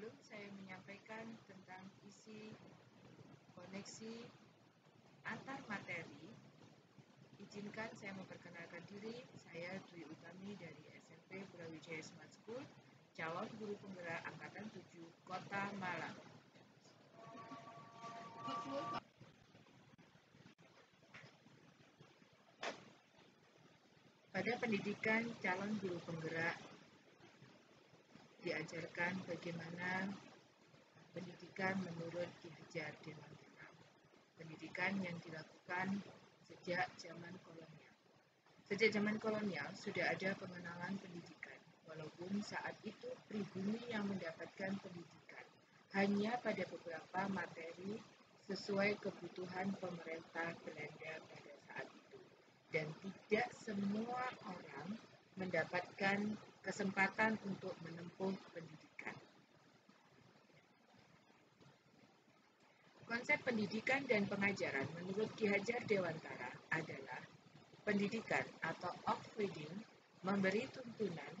Sebelum saya menyampaikan tentang isi koneksi antar materi, izinkan saya memperkenalkan diri. Saya Dwi Utami dari SMP Brawijaya Smart School, calon guru penggerak Angkatan 7 Kota Malang. Pada pendidikan calon guru penggerak diajarkan bagaimana pendidikan menurut Ki Hajar Dewantara. Pendidikan yang dilakukan sejak zaman kolonial. Sejak zaman kolonial sudah ada pengenalan pendidikan, walaupun saat itu pribumi yang mendapatkan pendidikan hanya pada beberapa materi sesuai kebutuhan pemerintah Belanda pada saat itu. Dan tidak semua orang mendapatkan kesempatan untuk menempuh pendidikan. Konsep pendidikan dan pengajaran menurut Ki Hajar Dewantara adalah pendidikan atau upbringing memberi tuntunan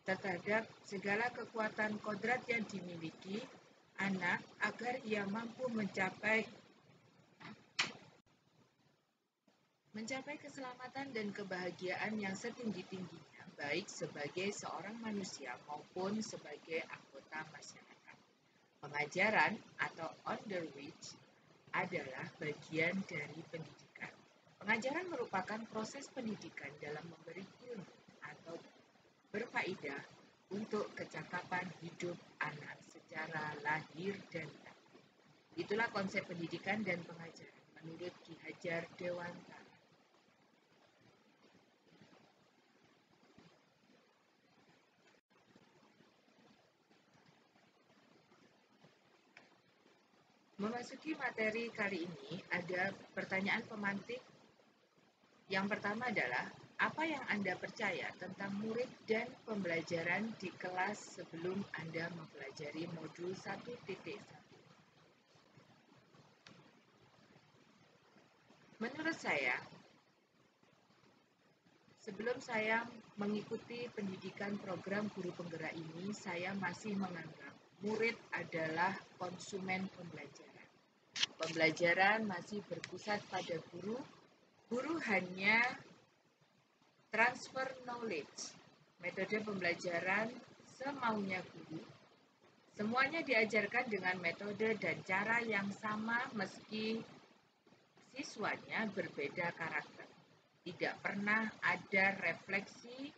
terhadap segala kekuatan kodrat yang dimiliki anak agar ia mampu mencapai keselamatan dan kebahagiaan yang setinggi-tingginya, baik sebagai seorang manusia maupun sebagai anggota masyarakat. Pengajaran atau on the reach adalah bagian dari pendidikan. Pengajaran merupakan proses pendidikan dalam memberi ilmu atau berfaedah untuk kecakapan hidup anak secara lahir dan batin. Itulah konsep pendidikan dan pengajaran menurut Ki Hajar Dewantara. Memasuki materi kali ini ada pertanyaan pemantik. Yang pertama adalah, apa yang Anda percaya tentang murid dan pembelajaran di kelas sebelum Anda mempelajari modul 1.1? Menurut saya, sebelum saya mengikuti pendidikan program guru penggerak ini, saya masih menganggap murid adalah konsumen pembelajaran. Pembelajaran masih berpusat pada guru. Guru hanya transfer knowledge, metode pembelajaran semaunya guru. Semuanya diajarkan dengan metode dan cara yang sama meski siswanya berbeda karakter. Tidak pernah ada refleksi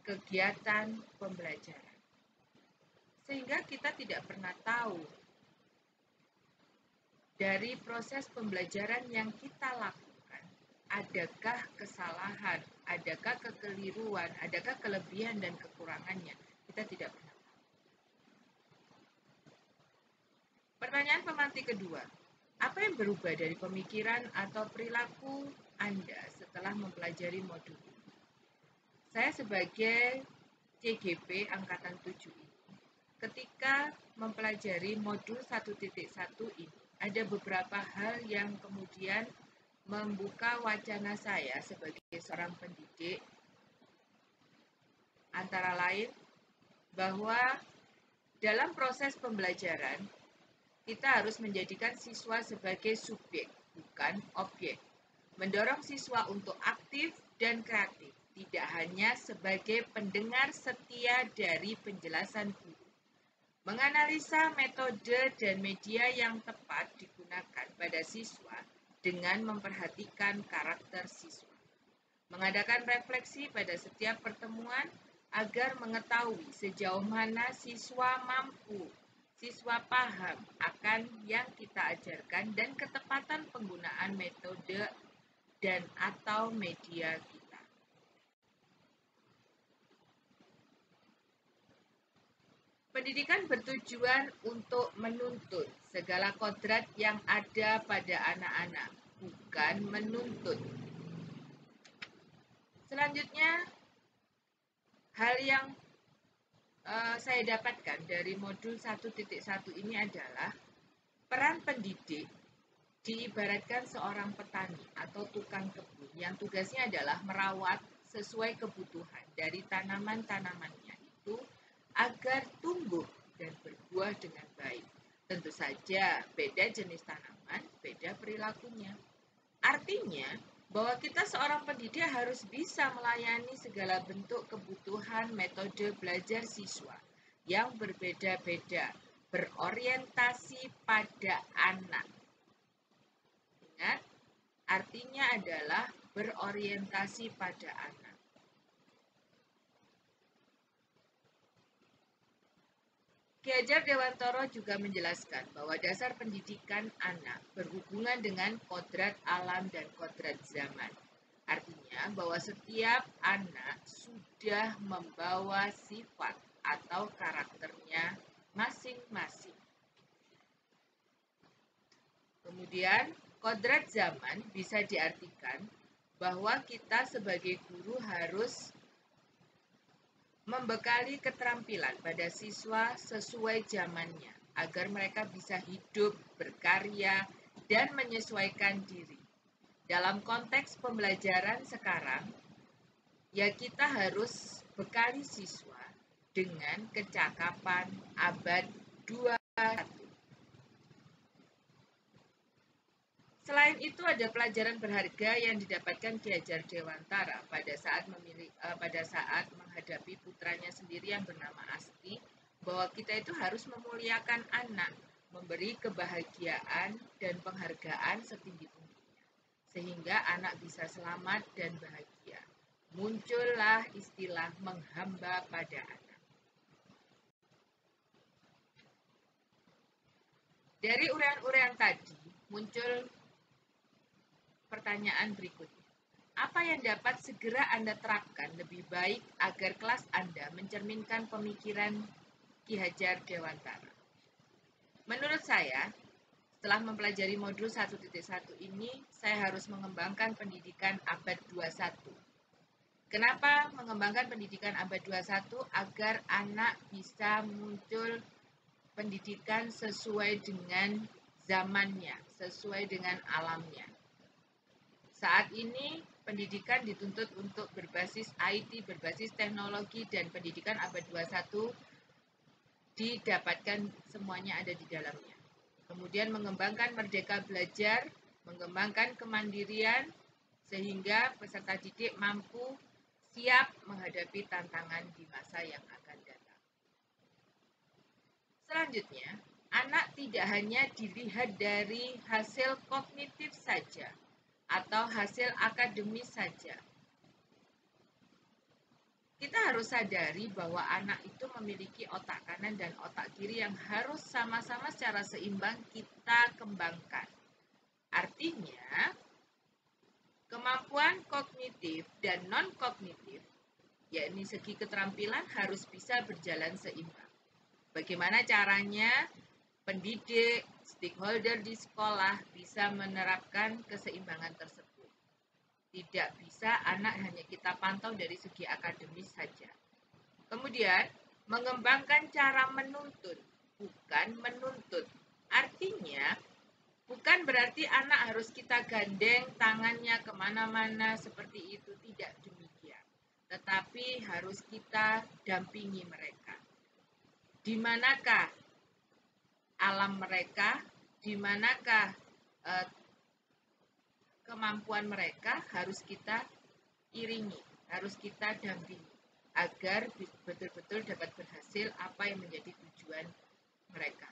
kegiatan pembelajaran. Sehingga kita tidak pernah tahu dari proses pembelajaran yang kita lakukan, adakah kesalahan, adakah kekeliruan, adakah kelebihan dan kekurangannya. Kita tidak pernah tahu. Pertanyaan pemantik kedua, apa yang berubah dari pemikiran atau perilaku Anda setelah mempelajari modul ini? Saya sebagai CGP Angkatan 7 ini, ketika mempelajari modul 1.1 ini, ada beberapa hal yang kemudian membuka wacana saya sebagai seorang pendidik, antara lain bahwa dalam proses pembelajaran kita harus menjadikan siswa sebagai subjek, bukan objek. Mendorong siswa untuk aktif dan kreatif, tidak hanya sebagai pendengar setia dari penjelasan guru. Menganalisa metode dan media yang tepat digunakan pada siswa dengan memperhatikan karakter siswa. Mengadakan refleksi pada setiap pertemuan agar mengetahui sejauh mana siswa mampu, siswa paham akan yang kita ajarkan dan ketepatan penggunaan metode dan atau media kita. Pendidikan bertujuan untuk menuntut segala kodrat yang ada pada anak-anak, bukan menuntut. Selanjutnya, hal yang saya dapatkan dari modul 1.1 ini adalah peran pendidik diibaratkan seorang petani atau tukang kebun yang tugasnya adalah merawat sesuai kebutuhan dari tanaman-tanamannya itu agar tumbuh dan berbuah berbuah dengan baik. Tentu saja beda jenis tanaman, beda perilakunya. Artinya bahwa kita seorang pendidik harus bisa melayani segala bentuk kebutuhan metode belajar siswa yang berbeda-beda, berorientasi pada anak. Ingat, artinya adalah berorientasi pada anak. Ki Hajar Dewantara juga menjelaskan bahwa dasar pendidikan anak berhubungan dengan kodrat alam dan kodrat zaman. Artinya bahwa setiap anak sudah membawa sifat atau karakternya masing-masing. Kemudian, kodrat zaman bisa diartikan bahwa kita sebagai guru harus membekali keterampilan pada siswa sesuai zamannya, agar mereka bisa hidup, berkarya, dan menyesuaikan diri. Dalam konteks pembelajaran sekarang, ya kita harus bekali siswa dengan kecakapan abad 21. Selain itu ada pelajaran berharga yang didapatkan Ki Hajar Dewantara pada saat menghadapi putranya sendiri yang bernama Asti, bahwa kita itu harus memuliakan anak, memberi kebahagiaan dan penghargaan setinggi-tingginya, sehingga anak bisa selamat dan bahagia. Muncullah istilah menghamba pada anak. Dari uraian-uraian tadi muncul pertanyaan berikutnya. Apa yang dapat segera Anda terapkan lebih baik agar kelas Anda mencerminkan pemikiran Ki Hajar Dewantara? Menurut saya, setelah mempelajari modul 1.1 ini, saya harus mengembangkan pendidikan abad 21. Kenapa mengembangkan pendidikan abad 21? Agar anak bisa muncul pendidikan sesuai dengan zamannya, sesuai dengan alamnya. Saat ini pendidikan dituntut untuk berbasis IT, berbasis teknologi, dan pendidikan abad 21 didapatkan semuanya ada di dalamnya. Kemudian mengembangkan merdeka belajar, mengembangkan kemandirian, sehingga peserta didik mampu siap menghadapi tantangan di masa yang akan datang. Selanjutnya, anak tidak hanya dilihat dari hasil kognitif saja, atau hasil akademis saja. Kita harus sadari bahwa anak itu memiliki otak kanan dan otak kiri yang harus sama-sama secara seimbang kita kembangkan. Artinya, kemampuan kognitif dan non-kognitif, yakni segi keterampilan, harus bisa berjalan seimbang. Bagaimana caranya pendidik, stakeholder di sekolah bisa menerapkan keseimbangan tersebut. Tidak bisa anak hanya kita pantau dari segi akademis saja. Kemudian, mengembangkan cara menuntun, bukan menuntut. Artinya, bukan berarti anak harus kita gandeng tangannya kemana-mana seperti itu, tidak demikian. Tetapi harus kita dampingi mereka. Di manakah alam mereka, di manakah kemampuan mereka, harus kita iringi, harus kita dampingi, agar betul-betul dapat berhasil apa yang menjadi tujuan mereka.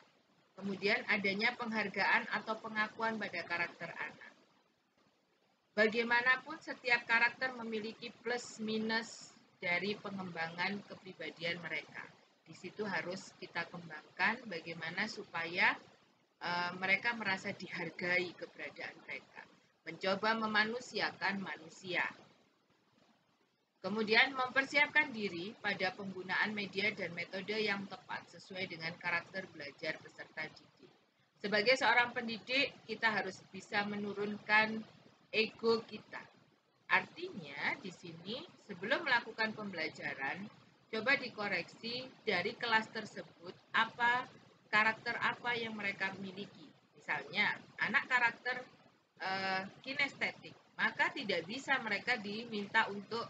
Kemudian adanya penghargaan atau pengakuan pada karakter anak. Bagaimanapun setiap karakter memiliki plus minus dari pengembangan kepribadian mereka. Di situ harus kita kembangkan bagaimana supaya mereka merasa dihargai keberadaan mereka. Mencoba memanusiakan manusia. Kemudian mempersiapkan diri pada penggunaan media dan metode yang tepat sesuai dengan karakter belajar peserta didik. Sebagai seorang pendidik, kita harus bisa menurunkan ego kita. Artinya di sini sebelum melakukan pembelajaran, coba dikoreksi dari kelas tersebut karakter apa yang mereka miliki. Misalnya anak karakter kinestetik, maka tidak bisa mereka diminta untuk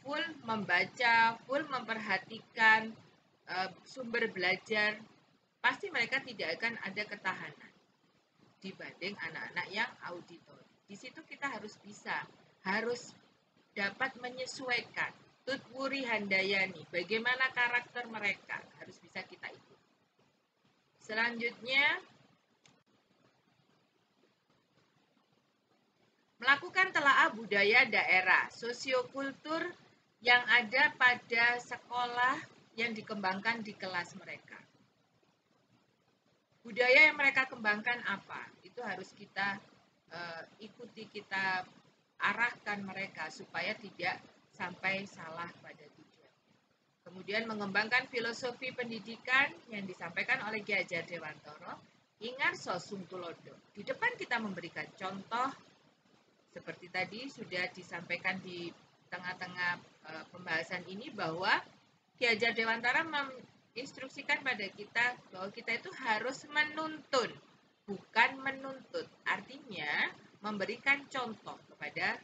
full membaca, full memperhatikan sumber belajar pasti mereka tidak akan ada ketahanan dibanding anak-anak yang auditori. Di situ kita harus harus dapat menyesuaikan. Tutwuri Handayani, bagaimana karakter mereka, harus bisa kita ikut. Selanjutnya, melakukan telaah budaya daerah, sosiokultur yang ada pada sekolah yang dikembangkan di kelas mereka. Budaya yang mereka kembangkan apa? Itu harus kita ikuti, kita arahkan mereka supaya tidak sampai salah pada tujuan. Kemudian mengembangkan filosofi pendidikan yang disampaikan oleh Ki Hajar Dewantara, Ingar Sosung Tulodo. Di depan kita memberikan contoh, seperti tadi sudah disampaikan di tengah-tengah pembahasan ini, bahwa Ki Hajar Dewantara menginstruksikan pada kita bahwa kita itu harus menuntun, bukan menuntut. Artinya memberikan contoh kepada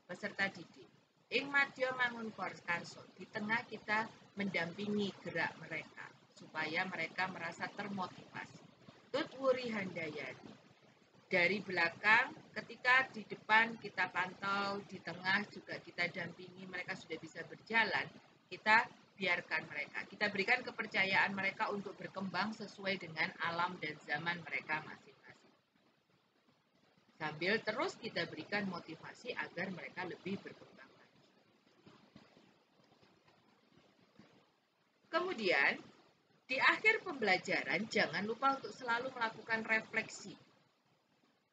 peserta didik. Ing madya mangun karso, di tengah kita mendampingi gerak mereka supaya mereka merasa termotivasi. Tutwuri Handayani, dari belakang, ketika di depan kita pantau, di tengah juga kita dampingi, mereka sudah bisa berjalan, kita biarkan mereka. Kita berikan kepercayaan mereka untuk berkembang sesuai dengan alam dan zaman mereka masing-masing. Sambil terus kita berikan motivasi agar mereka lebih berkembang. Kemudian, di akhir pembelajaran, jangan lupa untuk selalu melakukan refleksi.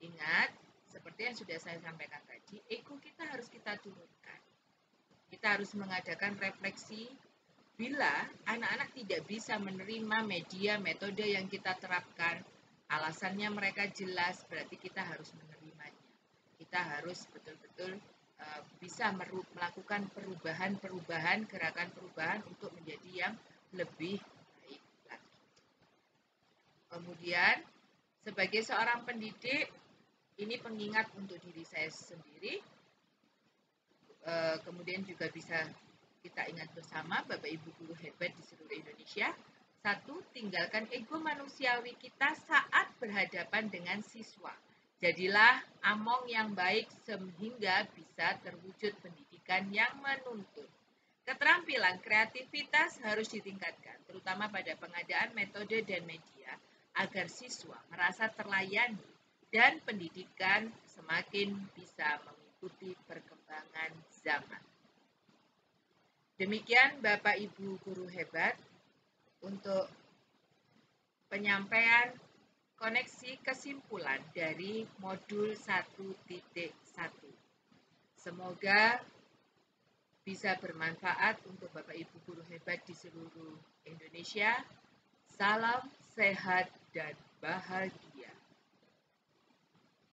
Ingat, seperti yang sudah saya sampaikan tadi, ego kita harus kita turunkan. Kita harus mengadakan refleksi bila anak-anak tidak bisa menerima media, metode yang kita terapkan. Alasannya mereka jelas, berarti kita harus menerimanya. Kita harus betul-betul bisa melakukan perubahan, gerakan perubahan untuk menjadi yang lebih baik lagi. Kemudian, sebagai seorang pendidik, ini pengingat untuk diri saya sendiri. Kemudian juga bisa kita ingat bersama, Bapak Ibu guru hebat di seluruh Indonesia. 1, tinggalkan ego manusiawi kita saat berhadapan dengan siswa. Jadilah among yang baik sehingga bisa terwujud pendidikan yang menuntun. Keterampilan kreativitas harus ditingkatkan, terutama pada pengadaan metode dan media, agar siswa merasa terlayani dan pendidikan semakin bisa mengikuti perkembangan zaman. Demikian Bapak Ibu guru hebat untuk penyampaian koneksi kesimpulan dari modul 1.1. Semoga bisa bermanfaat untuk Bapak Ibu guru hebat di seluruh Indonesia. Salam sehat dan bahagia.